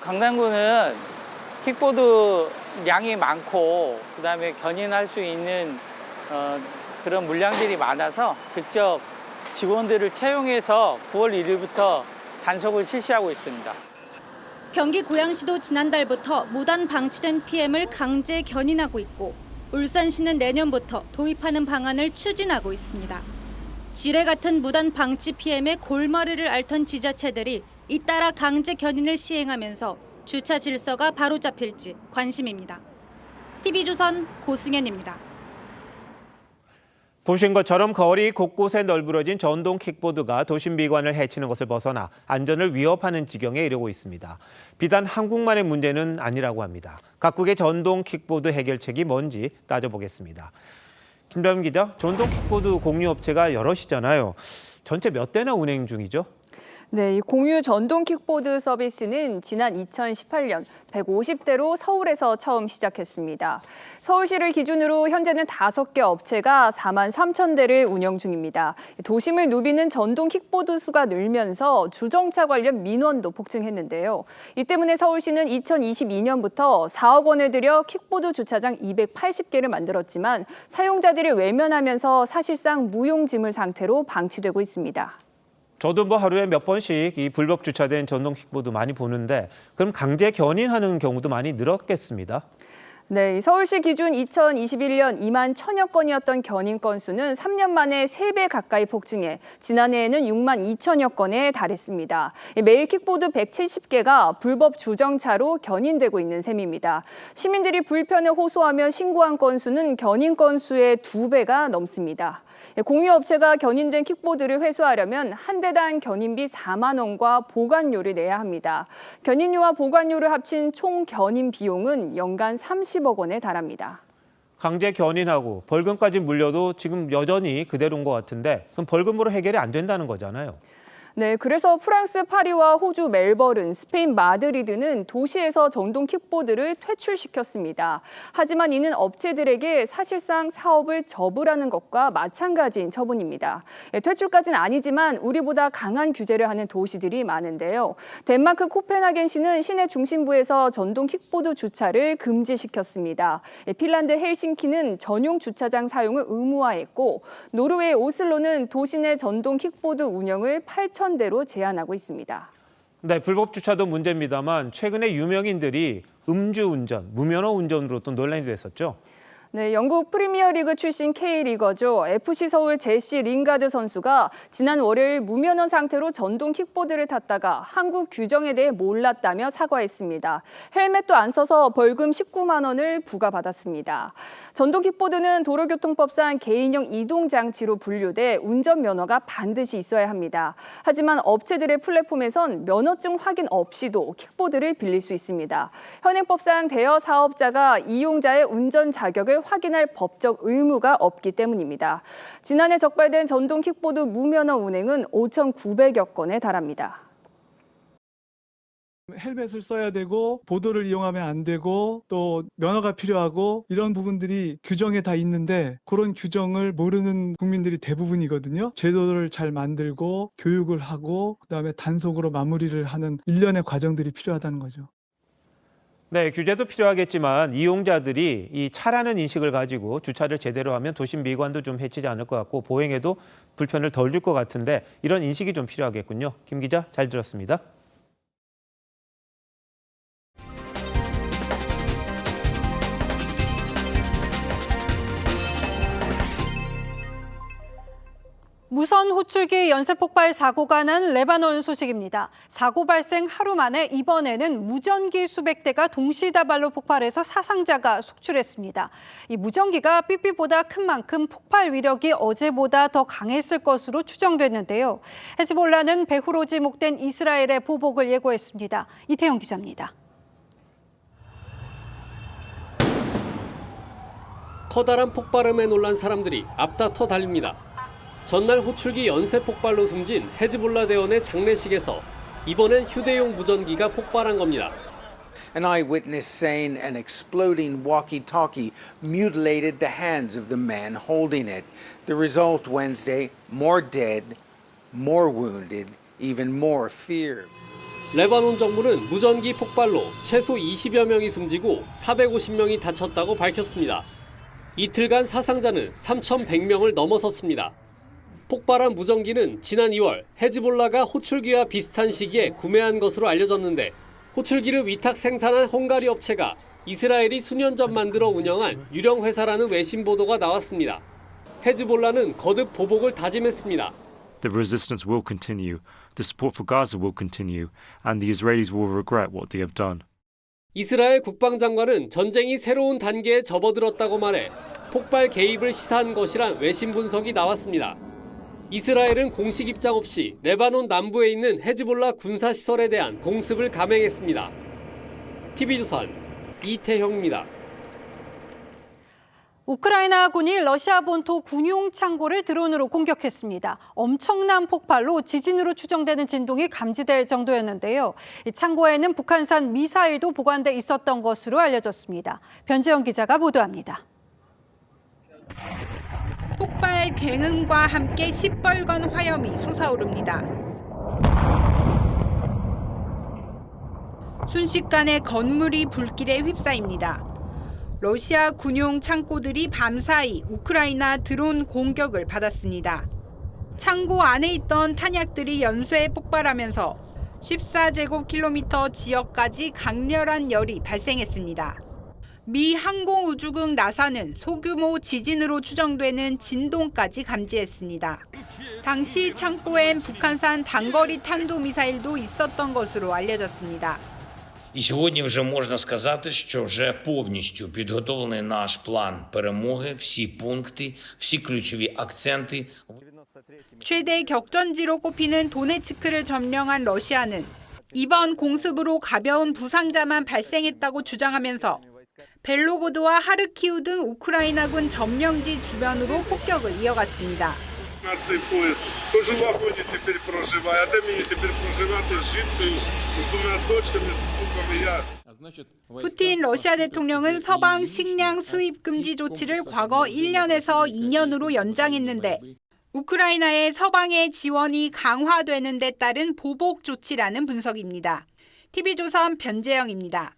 강남구는 킥보드 양이 많고 그다음에 견인할 수 있는 그런 물량들이 많아서 직접 직원들을 채용해서 9월 1일부터 단속을 실시하고 있습니다. 경기 고양시도 지난달부터 무단 방치된 PM을 강제 견인하고 있고 울산시는 내년부터 도입하는 방안을 추진하고 있습니다. 지뢰 같은 무단 방치 PM의 골머리를 앓던 지자체들이 잇따라 강제 견인을 시행하면서 주차 질서가 바로잡힐지 관심입니다. TV조선 고승현입니다. 보신 것처럼 거리 곳곳에 널브러진 전동 킥보드가 도심 미관을 해치는 것을 벗어나 안전을 위협하는 지경에 이르고 있습니다. 비단 한국만의 문제는 아니라고 합니다. 각국의 전동 킥보드 해결책이 뭔지 따져보겠습니다. 김다음 기자, 전동 킥보드 공유업체가 여럿이잖아요. 전체 몇 대나 운행 중이죠? 네, 이 공유 전동 킥보드 서비스는 지난 2018년 150대로 서울에서 처음 시작했습니다. 서울시를 기준으로 현재는 5개 업체가 4만 3천 대를 운영 중입니다. 도심을 누비는 전동 킥보드 수가 늘면서 주정차 관련 민원도 폭증했는데요. 이 때문에 서울시는 2022년부터 4억 원을 들여 킥보드 주차장 280개를 만들었지만 사용자들이 외면하면서 사실상 무용지물 상태로 방치되고 있습니다. 저도 하루에 몇 번씩 이 불법 주차된 전동 킥보드 많이 보는데 그럼 강제 견인하는 경우도 많이 늘었겠습니다. 네, 서울시 기준 2021년 2만 1천여 건이었던 견인 건수는 3년 만에 3배 가까이 폭증해 지난해에는 6만 2천여 건에 달했습니다. 매일 킥보드 170개가 불법 주정차로 견인되고 있는 셈입니다. 시민들이 불편을 호소하며 신고한 건수는 견인 건수의 2배가 넘습니다. 공유업체가 견인된 킥보드를 회수하려면 한 대당 견인비 4만 원과 보관료를 내야 합니다. 견인료와 보관료를 합친 총 견인 비용은 연간 30억 원에 달합니다. 강제 견인하고 벌금까지 물려도 지금 여전히 그대로인 것 같은데 그럼 벌금으로 해결이 안 된다는 거잖아요. 네, 그래서 프랑스 파리와 호주 멜버른, 스페인 마드리드는 도시에서 전동 킥보드를 퇴출시켰습니다. 하지만 이는 업체들에게 사실상 사업을 접으라는 것과 마찬가지인 처분입니다. 퇴출까지는 아니지만 우리보다 강한 규제를 하는 도시들이 많은데요. 덴마크 코펜하겐시는 시내 중심부에서 전동 킥보드 주차를 금지시켰습니다. 핀란드 헬싱키는 전용 주차장 사용을 의무화했고 노르웨이 오슬로는 도시 내 전동 킥보드 운영을 8천 대로 제한하고 있습니다. 네, 불법 주차도 문제입니다만 최근에 유명인들이 음주운전, 무면허 운전으로 또 논란이 됐었죠. 네, 영국 프리미어리그 출신 K리거죠. FC 서울 제시 링가드 선수가 지난 월요일 무면허 상태로 전동 킥보드를 탔다가 한국 규정에 대해 몰랐다며 사과했습니다. 헬멧도 안 써서 벌금 19만 원을 부과받았습니다. 전동 킥보드는 도로교통법상 개인형 이동장치로 분류돼 운전면허가 반드시 있어야 합니다. 하지만 업체들의 플랫폼에선 면허증 확인 없이도 킥보드를 빌릴 수 있습니다. 현행법상 대여 사업자가 이용자의 운전 자격을 확인할 법적 의무가 없기 때문입니다. 지난해 적발된 전동 킥보드 무면허 운행은 5,900여 건에 달합니다. 헬멧을 써야 되고 보도를 이용하면 안 되고 또 면허가 필요하고 이런 부분들이 규정에 다 있는데 그런 규정을 모르는 국민들이 대부분이거든요. 제도를 잘 만들고 교육을 하고 그다음에 단속으로 마무리를 하는 일련의 과정들이 필요하다는 거죠. 네, 규제도 필요하겠지만 이용자들이 이 차라는 인식을 가지고 주차를 제대로 하면 도심 미관도 좀 해치지 않을 것 같고 보행에도 불편을 덜 줄 것 같은데 이런 인식이 좀 필요하겠군요. 김 기자, 잘 들었습니다. 무선 호출기 연쇄 폭발 사고가 난 레바논 소식입니다. 사고 발생 하루 만에 이번에는 무전기 수백 대가 동시다발로 폭발해서 사상자가 속출했습니다. 이 무전기가 삐삐보다 큰 만큼 폭발 위력이 어제보다 더 강했을 것으로 추정됐는데요. 헤즈볼라는 배후로 지목된 이스라엘의 보복을 예고했습니다. 이태영 기자입니다. 커다란 폭발음에 놀란 사람들이 앞다퉈 달립니다. 전날 호출기 연쇄 폭발로 숨진 헤즈볼라 대원의 장례식에서 이번엔 휴대용 무전기가 폭발한 겁니다. An eyewitness saying an exploding walkie-talkie mutilated the hands of the man holding it. The result Wednesday, more dead, more wounded, even more fear. 레바논 정부는 무전기 폭발로 최소 20여 명이 숨지고 450명이 다쳤다고 밝혔습니다. 이틀간 사상자는 3,100명을 넘어섰습니다. 폭발한 무전기는 지난 2월 헤즈볼라가 호출기와 비슷한 시기에 구매한 것으로 알려졌는데 호출기를 위탁 생산한 헝가리 업체가 이스라엘이 수년 전 만들어 운영한 유령 회사라는 외신 보도가 나왔습니다. 헤즈볼라는 거듭 보복을 다짐했습니다. The resistance will continue, the support for Gaza will continue, and the Israelis will regret what they have done. 이스라엘 국방장관은 전쟁이 새로운 단계에 접어들었다고 말해 폭발 개입을 시사한 것이란 외신 분석이 나왔습니다. 이스라엘은 공식 입장 없이 레바논 남부에 있는 헤즈볼라 군사시설에 대한 공습을 감행했습니다. TV조선 이태형입니다. 우크라이나군이 러시아 본토 군용 창고를 드론으로 공격했습니다. 엄청난 폭발로 지진으로 추정되는 진동이 감지될 정도였는데요. 이 창고에는 북한산 미사일도 보관돼 있었던 것으로 알려졌습니다. 변재영 기자가 보도합니다. 폭발 굉음과 함께 시뻘건 화염이 솟아오릅니다. 순식간에 건물이 불길에 휩싸입니다. 러시아 군용 창고들이 밤사이 우크라이나 드론 공격을 받았습니다. 창고 안에 있던 탄약들이 연쇄 폭발하면서 14제곱킬로미터 지역까지 강렬한 열이 발생했습니다. 미 항공우주국 나사는 소규모 지진으로 추정되는 진동까지 감지했습니다. 당시 창고엔 북한산 단거리 탄도미사일도 있었던 것으로 알려졌습니다. І сьогодні вже можна сказати, що вже повністю підготовлений наш план перемоги, всі пункти, всі ключові акценти. 최대 격전지로 꼽히는 도네츠크를 점령한 러시아는 이번 공습으로 가벼운 부상자만 발생했다고 주장하면서 벨로고드와 하르키우 등 우크라이나군 점령지 주변으로 폭격을 이어갔습니다. 푸틴 러시아 대통령은 서방 식량 수입 금지 조치를 과거 1년에서 2년으로 연장했는데 우크라이나의 서방의 지원이 강화되는 데 따른 보복 조치라는 분석입니다. TV조선 변재영입니다.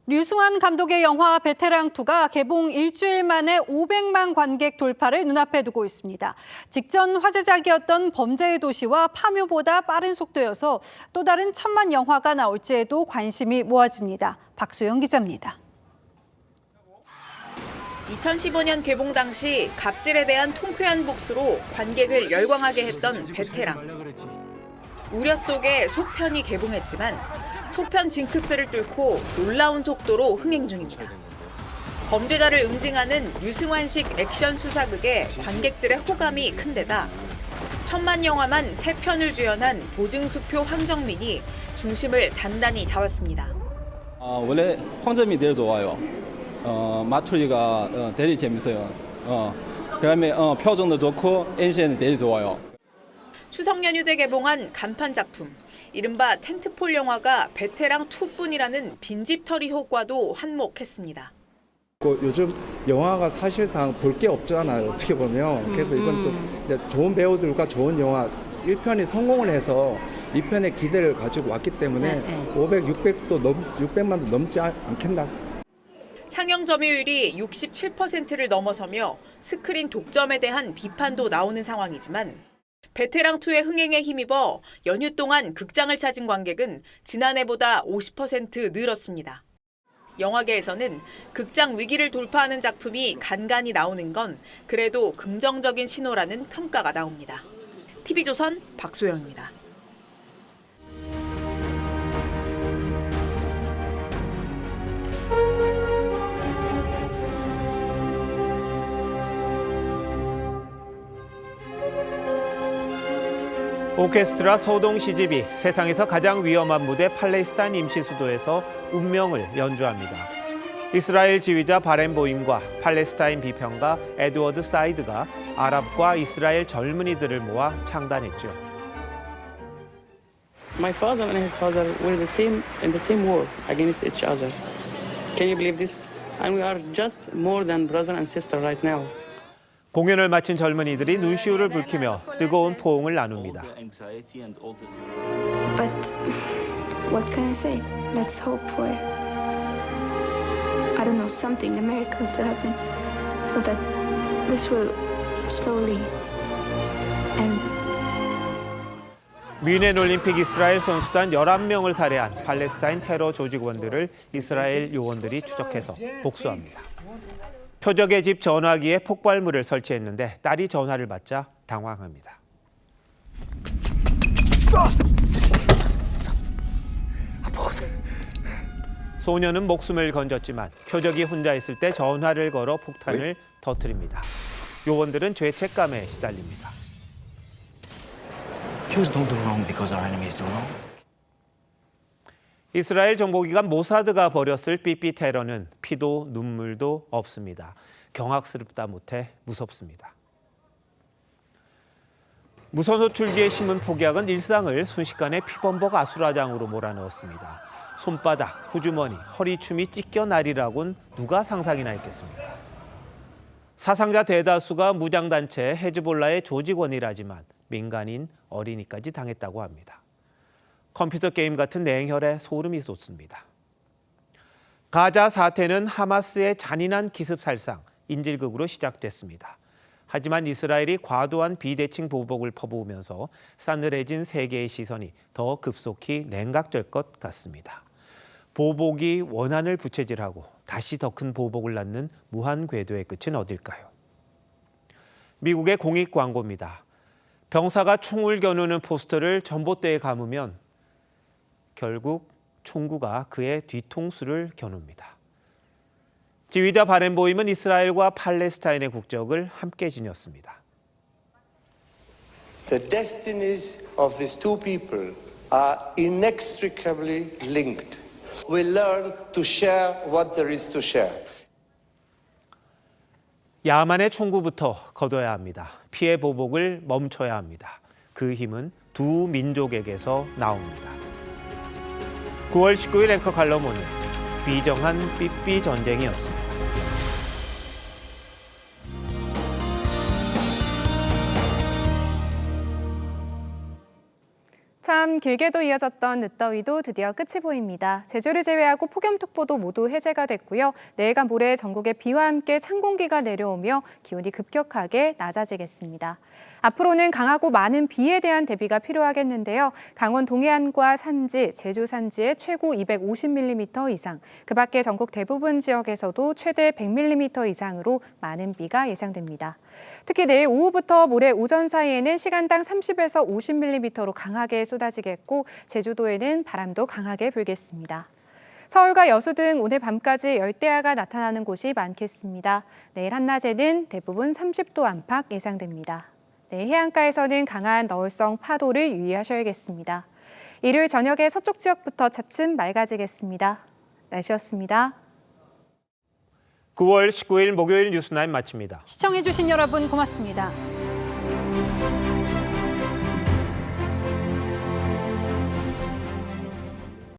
류승환 감독의 영화 베테랑2가 개봉 일주일 만에 500만 관객 돌파를 눈앞에 두고 있습니다. 직전 화제작이었던 범죄의 도시와 파묘보다 빠른 속도여서 또 다른 천만 영화가 나올지에도 관심이 모아집니다. 박소영 기자입니다. 2015년 개봉 당시 갑질에 대한 통쾌한 복수로 관객을 열광하게 했던 베테랑. 우려 속에 속편이 개봉했지만 속편 징크스를 뚫고 놀라운 속도로 흥행 중입니다. 범죄자를 응징하는 류승환식 액션 수사극에 관객들의 호감이 큰 데다 천만 영화만 3편을 주연한 보증수표 황정민이 중심을 단단히 잡았습니다. 원래 황정민이 제일 좋아요. 마투리가 되게 재밌어요. 그다음에 표정도 좋고 액션이 되게 좋아요. 추석 연휴 때 개봉한 간판 작품 이른바 텐트폴 영화가 베테랑 2뿐이라는 빈집털이 효과도 한몫했습니다. 요즘 영화가 사실상 볼 게 없잖아요. 어떻게 보면. 그래서 이건 좀 이제 좋은 배우들과 좋은 영화 1편이 성공을 해서 2편의 기대를 가지고 왔기 때문에 500, 600만도 넘지 않겠나. 상영 점유율이 67%를 넘어서며 스크린 독점에 대한 비판도 나오는 상황이지만 베테랑2의 흥행에 힘입어 연휴 동안 극장을 찾은 관객은 지난해보다 50% 늘었습니다. 영화계에서는 극장 위기를 돌파하는 작품이 간간히 나오는 건 그래도 긍정적인 신호라는 평가가 나옵니다. TV조선 박소영입니다. 오케스트라 소동 시집이 세상에서 가장 위험한 무대 팔레스타인 임시 수도에서 운명을 연주합니다. 이스라엘 지휘자 바렌보임과 팔레스타인 비평가 에드워드 사이드가 아랍과 이스라엘 젊은이들을 모아 창단했죠. My father and his father were in the same war against each other. Can you believe this? And we are just more than brother and sister right now. 공연을 마친 젊은이들이 눈시울을 붉히며 뜨거운 포옹을 나눕니다. But what can I say? Let's hope for, I don't know, something, a miracle to happen, so that this will slowly end. 뮌헨 올림픽 이스라엘 선수단 11명을 살해한 팔레스타인 테러 조직원들을 이스라엘 요원들이 추적해서 복수합니다. 표적의 집 전화기에 폭발물을 설치했는데 딸이 전화를 받자 당황합니다. 소녀는 목숨을 건졌지만 표적이 혼자 있을 때 전화를 걸어 폭탄을 터뜨립니다. 요원들은 죄책감에 시달립니다. Jews don't do wrong because our enemies do wrong. 이스라엘 정보기관 모사드가 벌였을 삐삐 테러는 피도 눈물도 없습니다. 경악스럽다 못해 무섭습니다. 무선호출기의 심은 폭약은 일상을 순식간에 피범벅 아수라장으로 몰아넣었습니다. 손바닥, 호주머니, 허리춤이 찢겨나리라곤 누가 상상이나 했겠습니까? 사상자 대다수가 무장단체 헤즈볼라의 조직원이라지만 민간인 어린이까지 당했다고 합니다. 컴퓨터 게임 같은 냉혈에 소름이 돋습니다. 가자 사태는 하마스의 잔인한 기습살상, 인질극으로 시작됐습니다. 하지만 이스라엘이 과도한 비대칭 보복을 퍼부으면서 싸늘해진 세계의 시선이 더 급속히 냉각될 것 같습니다. 보복이 원한을 부채질하고 다시 더 큰 보복을 낳는 무한 궤도의 끝은 어딜까요? 미국의 공익 광고입니다. 병사가 총을 겨누는 포스터를 전봇대에 감으면 결국 총구가 그의 뒤통수를 겨눕니다. 지휘자 바렌보임은 이스라엘과 팔레스타인의 국적을 함께 지녔습니다. The destinies of these two people are inextricably linked. We learn to share what there is to share. 야만의 총구부터 거둬야 합니다. 피해 보복을 멈춰야 합니다. 그 힘은 두 민족에게서 나옵니다. 9월 19일 앵커 칼럼 오늘 비정한 삐삐 전쟁이었습니다. 참 길게도 이어졌던 늦더위도 드디어 끝이 보입니다. 제주를 제외하고 폭염특보도 모두 해제가 됐고요. 내일과 모레 전국에 비와 함께 찬 공기가 내려오며 기온이 급격하게 낮아지겠습니다. 앞으로는 강하고 많은 비에 대한 대비가 필요하겠는데요. 강원 동해안과 산지, 제주 산지에 최고 250mm 이상, 그 밖에 전국 대부분 지역에서도 최대 100mm 이상으로 많은 비가 예상됩니다. 특히 내일 오후부터 모레 오전 사이에는 시간당 30에서 50mm로 강하게 쏟아지겠고 제주도에는 바람도 강하게 불겠습니다. 서울과 여수 등 오늘 밤까지 열대야가 나타나는 곳이 많겠습니다. 내일 한낮에는 대부분 30도 안팎 예상됩니다. 내일 해안가에서는 강한 너울성 파도를 유의하셔야겠습니다. 일요일 저녁에 서쪽 지역부터 차츰 맑아지겠습니다. 날씨였습니다. 9월 19일 목요일 뉴스나인 마칩니다. 시청해주신 여러분 고맙습니다.